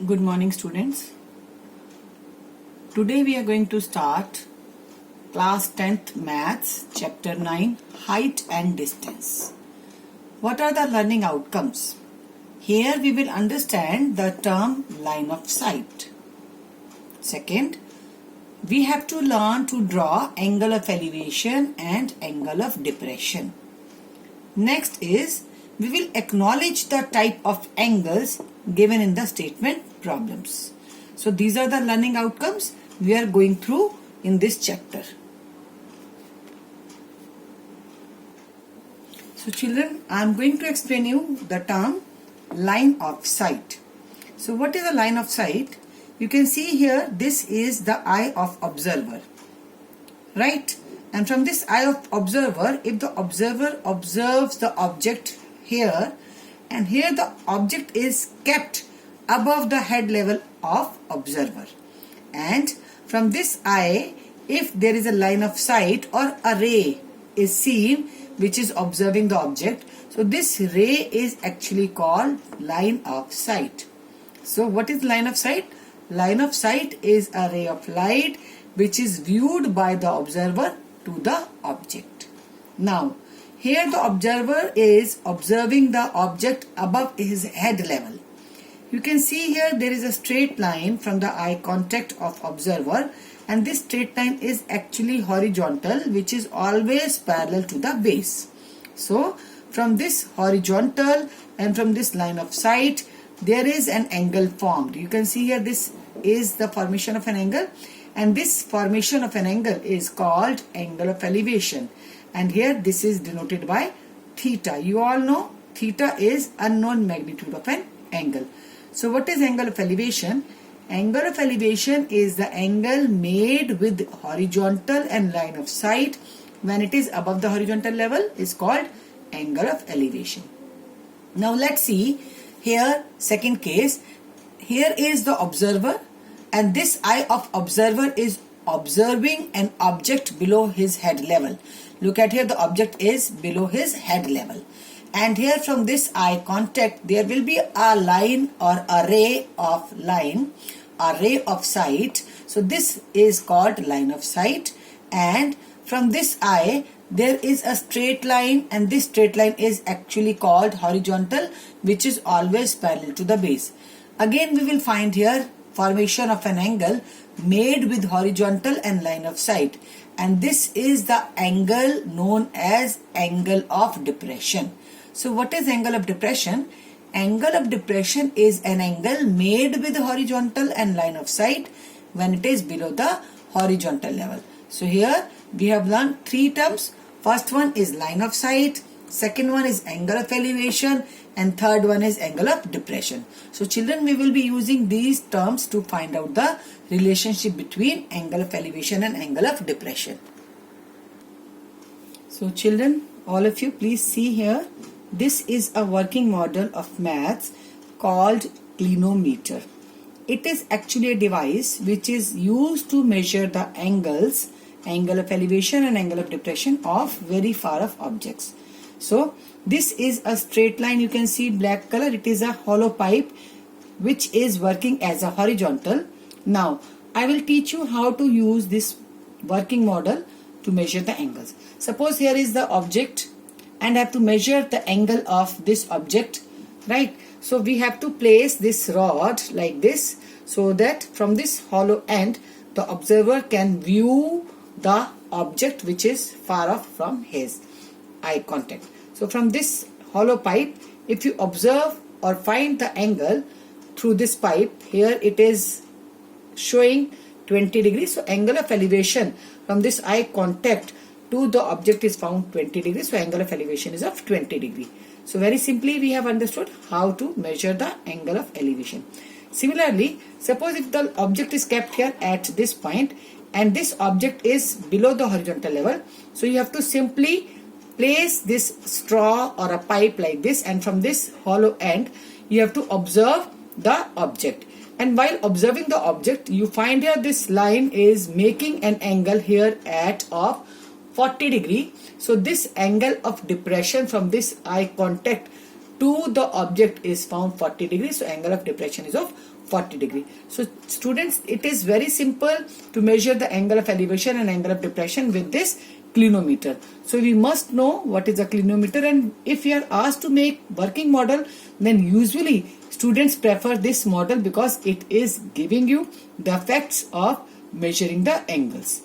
Good morning, students. Today we are going to start class 10th maths chapter 9 height and distance. What are the learning outcomes? Here we will understand the term line of sight. Second, we have to learn to draw angle of elevation and angle of depression. Next is we will acknowledge the type of angles given in the statement problems. So these are the learning outcomes we are going through in this chapter. So children, I am going to explain you the term line of sight. So what is a line of sight? You can see here this is the eye of observer, right? And from this eye of observer, if the observer observes the object here, and here the object is kept above the head level of observer, and from this eye, if there is a line of sight or a ray is seen which is observing the object, so this ray is actually called line of sight. So what is line of sight? Line of sight is a ray of light which is viewed by the observer to the object. Now here the observer is observing the object above his head level. You can see here there is a straight line from the eye contact of observer, and this straight line is actually horizontal, which is always parallel to the base. So from this horizontal and from this line of sight there is an angle formed. You can see here this is the formation of an angle, and this formation of an angle is called angle of elevation. And here this is denoted by theta. You all know theta is unknown magnitude of an angle. So what is angle of elevation? Angle of elevation is the angle made with horizontal and line of sight when it is above the horizontal level is called angle of elevation. Now let's see here second case. Here is the observer, and this eye of observer is observing an object below his head level. Look at here, the object is below his head level, and here from this eye contact there will be a line or a ray of sight. So this is called line of sight, and from this eye there is a straight line, and this straight line is actually called horizontal, which is always parallel to the base. Again we will find here formation of an angle made with horizontal and line of sight, and this is the angle known as angle of depression. So what is angle of depression? Angle of depression is an angle made with horizontal and line of sight when it is below the horizontal level. So here we have learned three terms. First one is line of sight, second one is angle of elevation, and third one is angle of depression. So children, we will be using these terms to find out the relationship between angle of elevation and angle of depression. So children, all of you, please see here. This is a working model of maths called Clinometer. It is actually a device which is used to measure the angles, angle of elevation and angle of depression of very far off objects. So this is a straight line. You can see black color. It is a hollow pipe which is working as a horizontal. Now I will teach you how to use this working model to measure the angles. Suppose here is the object and I have to measure the angle of this object, right? So we have to place this rod like this, so that from this hollow end the observer can view the object which is far off from his eye contact. So from this hollow pipe, if you observe or find the angle through this pipe, here it is showing 20 degrees. So angle of elevation from this eye contact to the object is found 20 degrees. So angle of elevation is of 20 degree. So very simply we have understood how to measure the angle of elevation. Similarly, suppose if the object is kept here at this point and this object is below the horizontal level, so you have to simply place this straw or a pipe like this, and from this hollow end you have to observe the object, and while observing the object you find here this line is making an angle here at of 40 degree. So this angle of depression from this eye contact to the object is found 40 degrees. So angle of depression is of 40 degree. So students, it is very simple to measure the angle of elevation and angle of depression with this clinometer. So we must know what is a clinometer, and if we are asked to make working model, then usually students prefer this model because it is giving you the effects of measuring the angles.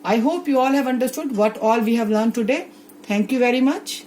I hope you all have understood what all we have learned today. Thank you very much.